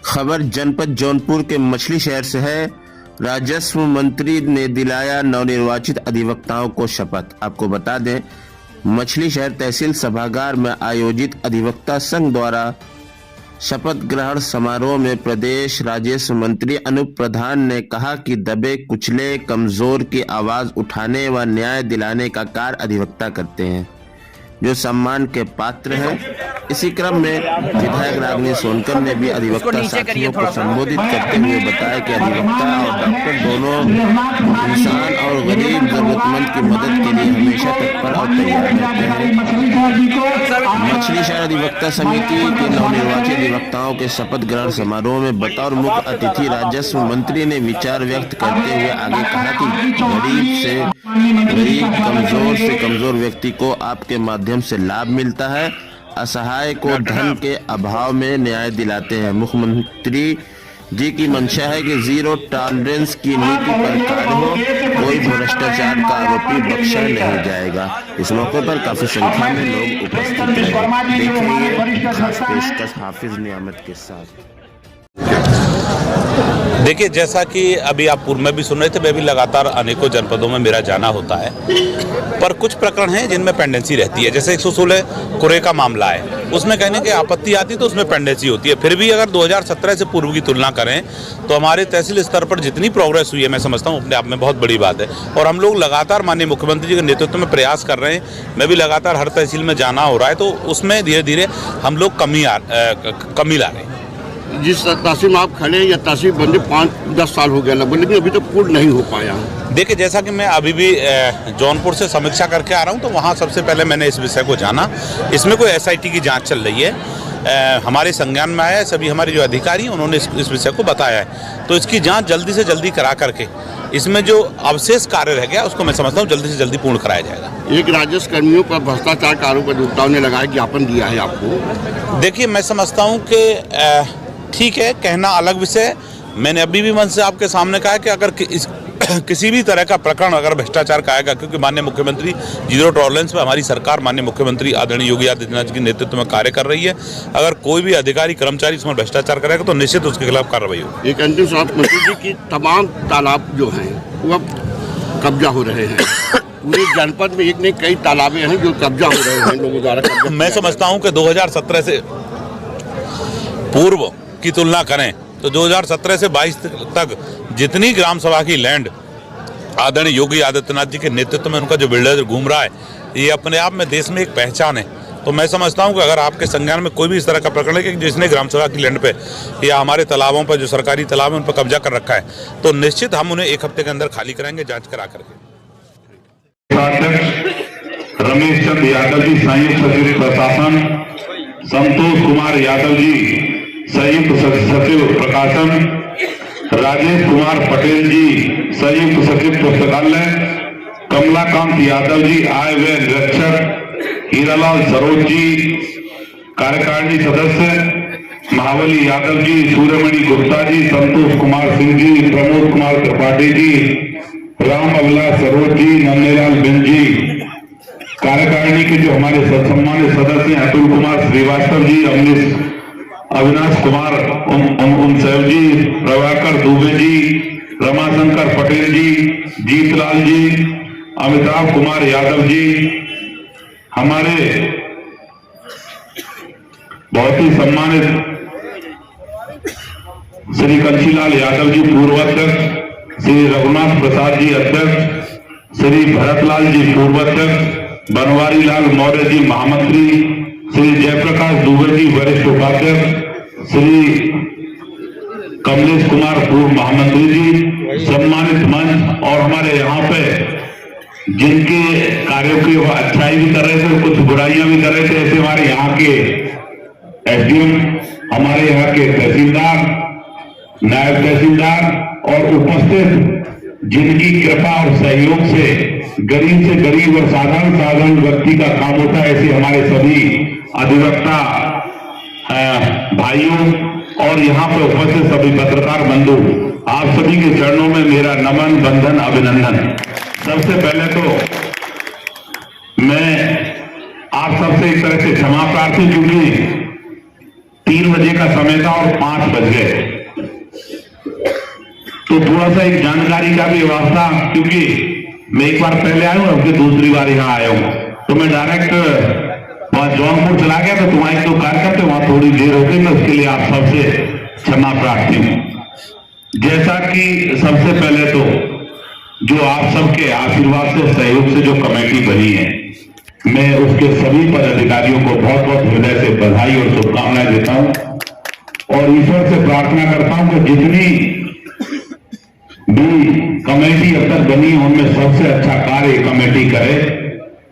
खबर जनपद जौनपुर के मछली शहर से है। राजस्व मंत्री ने दिलाया नवनिर्वाचित अधिवक्ताओं को शपथ। आपको बता दें, मछली शहर तहसील सभागार में आयोजित अधिवक्ता संघ द्वारा शपथ ग्रहण समारोह में प्रदेश राजस्व मंत्री अनूप प्रधान ने कहा कि दबे कुचले कमजोर की आवाज उठाने व न्याय दिलाने का कार्य अधिवक्ता करते हैं, जो सम्मान के पात्र हैं। इसी क्रम में विधायक रागिनी सोनकर ने भी अधिवक्ता साथियों को संबोधित करते हुए बताया कि अधिवक्ता और डॉक्टर दोनों इंसान और गरीब जरूरतमंद की मदद के लिए हमेशा तत्पर और तैयार रहते हैं। मछली शहर अधिवक्ता समिति के नवनिर्वाचित अधिवक्ताओं के शपथ ग्रहण समारोह में बतौर मुख्य अतिथि राजस्व मंत्री ने विचार व्यक्त करते हुए आगे कहा कि गरीब कमजोर से कमजोर व्यक्ति को आपके माध्यम से लाभ मिलता है, असहाय को धन के अभाव में न्याय दिलाते हैं। मुख्यमंत्री जी की मंशा है कि जीरो टॉलरेंस की नीति पर कार्य हो, कोई भ्रष्टाचार का आरोपी बख्शा नहीं जाएगा। इस मौके पर काफी संख्या में लोग उपस्थित रहे। देखिए खास पेशकश हाफिज नियामत के साथ। देखिए, जैसा कि अभी आप पूर्व में भी सुन रहे थे, मैं भी लगातार अनेकों जनपदों में मेरा जाना होता है, पर कुछ प्रकरण हैं जिनमें पेंडेंसी रहती है। जैसे 116 कुरे का मामला है, उसमें कहने की आपत्ति आती तो उसमें पेंडेंसी होती है। फिर भी अगर 2017 से पूर्व की तुलना करें तो हमारे तहसील स्तर पर जितनी प्रोग्रेस हुई है, मैं समझता हूँ अपने आप में बहुत बड़ी बात है। और हम लोग लगातार माननीय मुख्यमंत्री जी के नेतृत्व में प्रयास कर रहे हैं। मैं भी लगातार हर तहसील में जाना हो रहा है, तो उसमें धीरे धीरे हम लोग कमी ला रहे हैं। जिस तहसील में आप खड़े हैं, या तहसील बनने 5-10 साल हो गया लगभग, लेकिन अभी तक पूर्ण नहीं हो पाया। देखिए, जैसा कि मैं अभी भी जौनपुर से समीक्षा करके आ रहा हूं, तो वहां सबसे पहले मैंने इस विषय को जाना। इसमें कोई SIT की जांच चल रही है, हमारे संज्ञान में आया है। सभी हमारे जो अधिकारी हैं उन्होंने इस विषय को बताया है, तो इसकी जांच जल्दी से जल्दी करा करके इसमें जो अवशेष कार्य रह गया उसको मैं समझता हूँ जल्दी से जल्दी पूर्ण कराया जाएगा। एक राजस्व कर्मियों पर भ्रष्टाचार का आरोप अधिवक्ताओं ने लगाया, ज्ञापन दिया है आपको। देखिए, मैं समझता हूँ कि ठीक है, कहना अलग विषय। मैंने अभी भी मन से आपके सामने कहा है कि अगर किसी भी तरह का प्रकरण अगर भ्रष्टाचार का आएगा, क्योंकि माननीय मुख्यमंत्री जीरो टॉलरेंस पे हमारी सरकार माननीय मुख्यमंत्री आदरणीय योगी आदित्यनाथ के नेतृत्व में कार्य कर रही है। अगर कोई भी अधिकारी कर्मचारी इसमें भ्रष्टाचार करेगा तो निश्चित उसके खिलाफ कार्रवाई होगी। एक अंतिम सवाल, मंत्री जी की तमाम तालाब जो हैं वो अब कब्जा हो रहे हैं। पूरे जनपद में एक नहीं कई तालाबें हैं जो कब्जा हो रहे हैं लोगों द्वारा। मैं समझता हूँ कि 2017 से पूर्व की तुलना करें तो 2017 से 22 तक जितनी ग्राम सभा की लैंड आदरणीय योगी आदित्यनाथ जी के नेतृत्व में उनका जो बिल्डर घूम रहा है, ये अपने आप में देश में एक पहचान है। तो मैं समझता हूं कि अगर आपके संज्ञान में कोई भी इस तरह का प्रकरण है कि जिसने ग्राम सभा की लैंड पे या हमारे तालाबों पर जो सरकारी तालाब है उन पर कब्जा कर रखा है, तो निश्चित हम उन्हें 1 हफ्ते के अंदर खाली कराएंगे, जाँच करा करके। रमेश चंद यादव जी संयुक्त सचिव प्रशासन, संतोष कुमार यादव जी संयुक्त सचिव प्रकाशन, राजेश कुमार पटेल जी संयुक्त सचिव पुस्तकालय, कमलाकांत यादव जी आय व्यय निरीक्षक, हीरालाल सरोज जी कार्यकारिणी सदस्य, महावली यादव जी, सूर्यमणि गुप्ता जी, संतोष कुमार सिंह जी, प्रमोद कुमार त्रिपाठी जी, राम अविलास सरोज जी, नन्हेलाल बिंद जी, कार्यकारिणी के जो हमारे सम्मानित सदस्य हैं अतुल कुमार श्रीवास्तव जी, अविनाश कुमार उनसेव जी, प्रभाकर दुबे जी, रमाशंकर पटेल जी, जीतलाल जी, अमिताभ कुमार यादव जी, हमारे बहुत ही सम्मानित श्री कंचीलाल यादव जी पूर्व अध्यक्ष, श्री रघुनाथ प्रसाद जी अध्यक्ष, श्री भरतलाल जी पूर्व अध्यक्ष, बनवारी लाल मौर्य जी महामंत्री, श्री जयप्रकाश दुबे जी वरिष्ठ उपाध्यक्ष, श्री कमलेश कुमार पूर्व महामंत्री जी, सम्मानित मंच और हमारे यहाँ पे जिनके कार्यों की वो अच्छाई भी कर रहे थे, कुछ बुराइयां भी कर रहे थे, ऐसे हमारे यहाँ के SDM, हमारे यहाँ के तहसीलदार, नायब तहसीलदार और उपस्थित जिनकी कृपा और सहयोग से गरीब और साधारण व्यक्ति का काम होता है, ऐसे हमारे सभी अधिवक्ता भाइयों और यहाँ पे उपस्थित सभी पत्रकार बंधु, आप सभी के चरणों में मेरा नमन, बंधन, अभिनंदन। सबसे पहले तो मैं आप सबसे एक तरह से क्षमा प्रार्थी, क्योंकि 3 बजे का समय था और 5 बज गए। तो थोड़ा सा एक जानकारी का भी व्यवस्था, क्योंकि मैं एक बार पहले आया हूँ, फिर दूसरी बार यहाँ आया हूँ, तो मैं डायरेक्ट वहां जौनपुर चला गया, तो तुम्हारे जो कार्यक्रम थे वहां थोड़ी देर हो गई। मैं उसके लिए आप सबसे क्षमा प्रार्थी हूँ। जैसा कि सबसे पहले तो जो आप सबके आशीर्वाद से, सहयोग से जो कमेटी बनी है, मैं उसके सभी पदाधिकारियों को बहुत बहुत हृदय से बधाई और शुभकामनाएं देता हूं और ईश्वर से प्रार्थना करता हूं कि जितनी भी कमेटी अब तक बनी उनमें सबसे अच्छा कार्य कमेटी करे,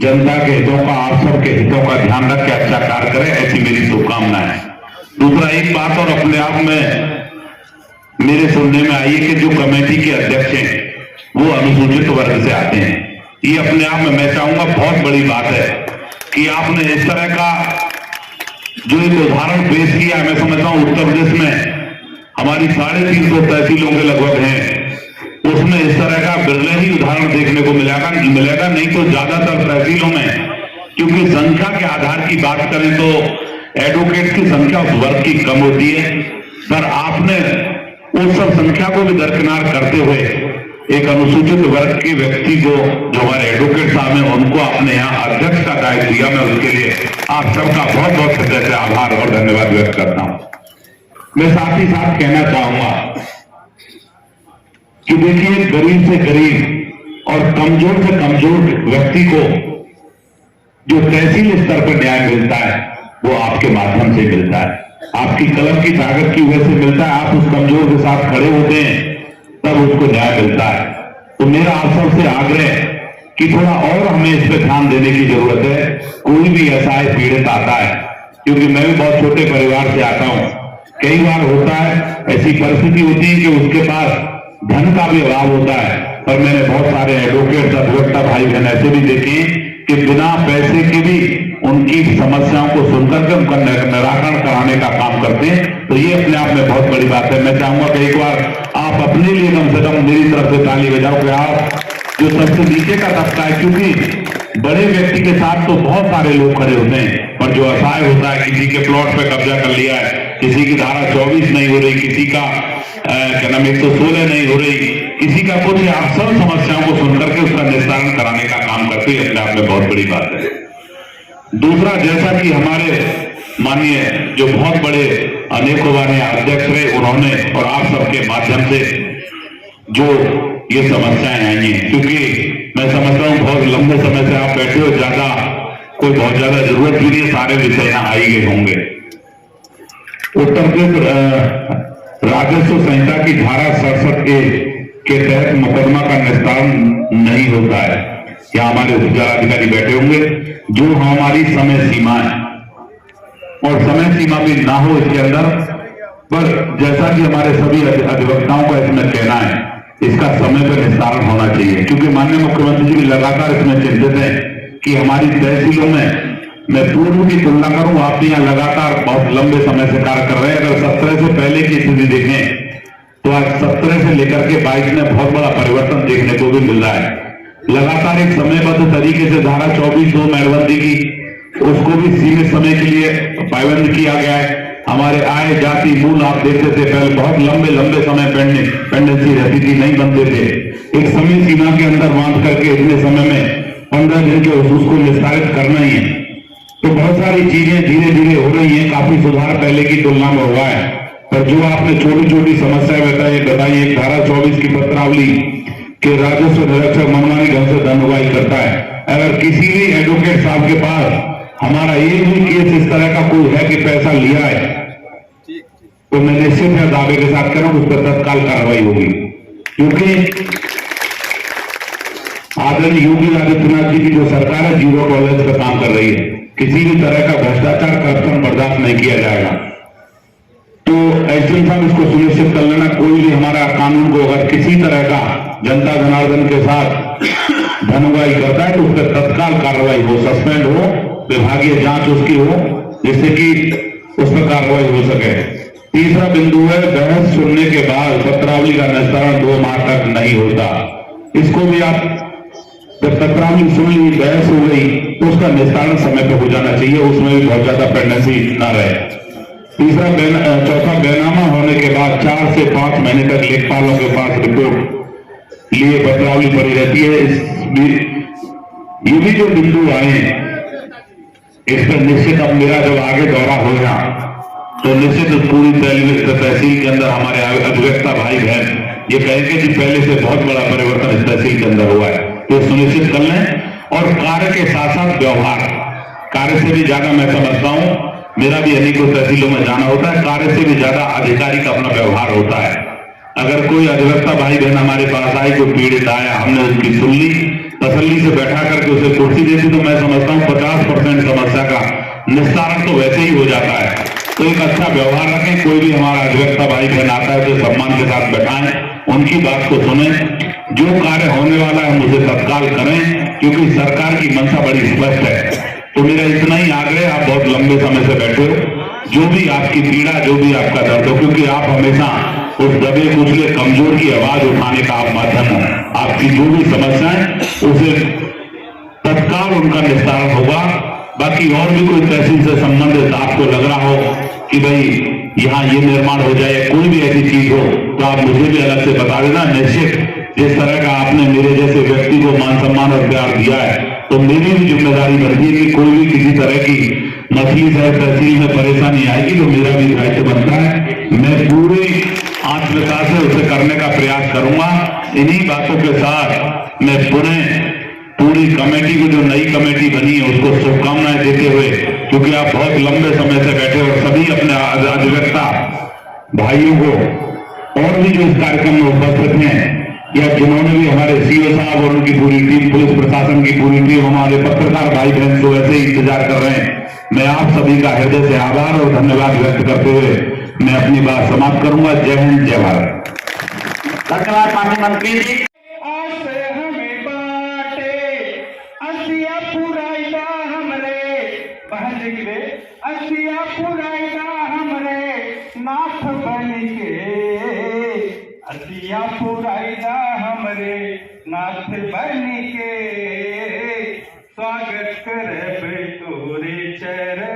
जनता के हितों का, आप सबके हितों का ध्यान रख के अच्छा कार्य करे, ऐसी मेरी शुभकामनाएं है। दूसरा एक बात और अपने आप में मेरे सुनने में आई है कि जो कमेटी के अध्यक्ष हैं वो अनुसूचित वर्ग से आते हैं। ये अपने आप में मैं चाहूंगा बहुत बड़ी बात है कि आपने इस तरह का जो एक उदाहरण पेश किया। मैं समझता हूं उत्तर प्रदेश में हमारी 350 तहसीलों के लगभग हैं, उसमें इस तरह का बिरले ही उदाहरण देखने को मिलेगा नहीं तो ज्यादातर तहसीलों में, क्योंकि संख्या के आधार की बात करें तो एडवोकेट की संख्या उस वर्ग की कम होती है, पर आपने उस सब संख्या को भी दरकिनार करते हुए एक अनुसूचित वर्ग के व्यक्ति को, जो हमारे एडवोकेट साहब हैं, उनको आपने यहाँ अध्यक्ष का दायित्व दिया। मैं उसके लिए आप सबका बहुत बहुत हृदय से आभार और धन्यवाद व्यक्त करता हूं। मैं साथ ही साथ कहना चाहूंगा कि देखिए, गरीब से गरीब और कमजोर से कमजोर व्यक्ति को जो तहसील स्तर पर न्याय मिलता है वो आपके माध्यम से मिलता है, आपकी कलम की ताकत की वजह से मिलता है। आप उस कमजोर के साथ खड़े होते हैं तब उसको न्याय मिलता है। तो मेरा आप सबसे आग्रह है कि थोड़ा और हमें इस पर ध्यान देने की जरूरत है। कोई भी ऐसा पीड़ित आता है, क्योंकि मैं भी बहुत छोटे परिवार से आता हूं, कई बार होता है ऐसी परिस्थिति होती है कि उसके पास धन का भी अभाव होता है, पर मैंने बहुत सारे एडवोकेट अधिवक्ता भाई बहन ऐसे भी देखे कि बिना पैसे के भी उनकी समस्याओं को सुनकर के उनका निराकरण कराने का काम करते हैं। तो ये अपने आप में बहुत बड़ी बात है। मैं चाहूंगा कि एक बार आप अपने लिए कम से कम मेरी तरफ से ताली बजाओ कि आप जो सबसे नीचे का तबका है, क्योंकि बड़े व्यक्ति के साथ तो बहुत सारे लोग खड़े होते हैं, पर जो असहाय होता है, किसी के प्लॉट पे कब्जा कर लिया है, किसी की धारा 24 नहीं हो रही, किसी का क्या नाम 116 नहीं हो रही, किसी का कुछ, आप सब समस्याओं को सुनकर के उसका निस्तारण कराने का काम करते हैं, अपने आप में बहुत बड़ी बात है। दूसरा, जैसा कि हमारे माननीय जो बहुत बड़े अनेकों बार अध्यक्ष रहे, उन्होंने और आप सबके माध्यम से जो ये समस्याएं आई हैं, क्योंकि मैं समझता हूं बहुत लंबे समय से आप बैठे हो, कोई बहुत ज्यादा जरूरत भी नहीं, सारे विषय यहाँ आई गए होंगे। उत्तर प्रदेश राजस्व संहिता की धारा 67 के तहत मुकदमा का निस्तारण नहीं होता है। यहाँ हमारे उपजिलाधिकारी बैठे होंगे, जो हमारी समय सीमा है, और समय सीमा भी ना हो इसके अंदर, पर जैसा कि हमारे सभी अधिवक्ताओं का इसमें कहना है, इसका समय पर निस्तारण होना चाहिए, क्योंकि माननीय मुख्यमंत्री जी भी लगातार इसमें चिंतित हैं कि हमारी तहसीलों में, मैं पूर्व की तुलना करूं, आप यहाँ लगातार बहुत लंबे समय से कार्य कर रहे हैं। अगर 17 से पहले की स्थिति देखें तो आज 17 से लेकर के 22 में बहुत बड़ा परिवर्तन देखने को भी मिल रहा है। लगातार एक समयबद्ध तरीके से धारा 24 मेड़बंदी की, उसको भी सीमित समय के लिए पाबंद किया गया है। हमारे आय जाति मूल आप देखते थे पहले बहुत लंबे समय पेंडेंसी रहती थी, नहीं बनते थे, एक समय सीमा के अंदर बांध करके इतने समय में 15 दिन के उसको निस्तारित करना ही है। तो बहुत सारी चीजें धीरे धीरे हो रही हैं, काफी सुधार पहले की तुलना में हुआ है, पर जो आपने छोटी छोटी समस्याएं बताई, एक धारा 24 की पत्रावली के राजस्व निरीक्षक मनमानी ढंग से धन उगाही करता है। अगर किसी भी एडवोकेट साहब के पास हमारा एक भी केस इस तरह का कोई है कि पैसा लिया है, तो मैं निश्चित है दावे के साथ कह रहा हूं उस पर तत्काल कार्रवाई होगी, क्योंकि आदरणीय योगी आदित्यनाथ जी की जो सरकार है जीरो टॉलरेंस पर काम कर रही है। किसी भी तरह का भ्रष्टाचार, करप्शन बर्दाश्त नहीं किया जाएगा। तो एसडीएम साहब इसको सुनिश्चित कर लेना, कोई भी हमारा कानून को अगर किसी तरह का जनता जनार्दन के साथ धनउगाही करता है तो उस पर तत्काल कार्रवाई हो, सस्पेंड हो, विभागीय जांच उसकी हो, जिससे कि उस पर कार्रवाई हो सके। तीसरा बिंदु है, बहस सुनने के बाद पत्रावली का निस्तारण 2 माह तक नहीं होता। इसको भी आप जब पत्रावली सुन ली, बहस हो गई, तो उसका निस्तारण समय पर हो जाना चाहिए, उसमें भी बहुत ज्यादा पेंडेंसी ना रहे। चौथा बैनामा होने के बाद 4 से 5 महीने तक लेखपालों के पास रिपोर्ट लिए बदलावली पड़ी रहती है। ये भी जो बिंदु आए इस पर निश्चित अब मेरा जब आगे दौरा होगा तो निश्चित पूरी तहसील के अंदर हमारे अधिवक्ता भाई बहन ये कहेंगे कि पहले से बहुत बड़ा परिवर्तन इस तहसील के अंदर हुआ है, तो सुनिश्चित कर लें। और कार्य के साथ साथ व्यवहार, कार्य से भी ज्यादा मैं समझता हूं, मेरा भी अनेकों तहसीलों में जाना होता है, कार्य से भी ज्यादा अधिकारी का अपना व्यवहार होता है। अगर कोई अधिवक्ता भाई बहन हमारे पास आए, कोई पीड़ित आया, हमने उसकी सुन ली, तसल्ली से बैठा करके उसे कुर्सी देती, तो मैं समझता हूं 50% समस्या का निस्तारण तो वैसे ही हो जाता है। तो एक अच्छा व्यवहार रखें, कोई भी हमारा अधिवक्ता भाई बहन आता है तो सम्मान के साथ बैठाएं, उनकी बात को सुने, जो कार्य होने वाला है हम उसे तत्काल करें, क्योंकि सरकार की मंशा बड़ी स्पष्ट है। तो मेरा इतना ही आग्रह, आप बहुत लंबे समय से बैठे हो, जो भी आपकी पीड़ा, जो भी आपका दर्द हो, क्योंकि आप हमेशा उस दबे कुचले कमजोर की आवाज उठाने का आप माध्यम हो, आपकी जो भी समस्याएं उसे तत्काल उनका निस्तारण होगा। बाकी और भी कोई तहसील से संबंधित आपको लग रहा हो कि भाई यहाँ ये निर्माण हो जाए, कोई भी ऐसी चीज हो, तो आप मुझे भी अलग से बता देना। निश्चित जिस तरह का आपने मेरे जैसे व्यक्ति को मान सम्मान और प्यार दिया है, तो मेरी भी जिम्मेदारी बनती है कि कोई भी किसी तरह की मछली शहर तहसील में परेशानी आएगी तो मेरा भी दायित्व बनता है। मैं पूरे आत्मविश्वास से उसे करने का प्रयास करूंगा। इन्हीं बातों के साथ मैं पुनः पूरी कमेटी को, जो नई कमेटी बनी है, उसको शुभकामनाएं देते हुए, क्योंकि आप बहुत लंबे समय से बैठे और सभी अपने अधिवक्ता भाइयों को और भी जो इस कार्यक्रम में उपस्थित हैं, या जिन्होंने भी हमारे सीओ साहब और उनकी पूरी टीम, पुलिस प्रशासन की पूरी टीम, हमारे पत्रकार भाई बहन जो ऐसे ही इंतजार कर रहे हैं, मैं आप सभी का हृदय से आभार और धन्यवाद व्यक्त करते हुए मैं अपनी बात समाप्त करूंगा। जय हिंद, जय भारत। धन्यवाद माननीय मंत्री जी। असिया पुराइदा हमरे नाथ बन के, असिया पुराइदा हमरे नाथ बन के, स्वागत करब तोरे चरण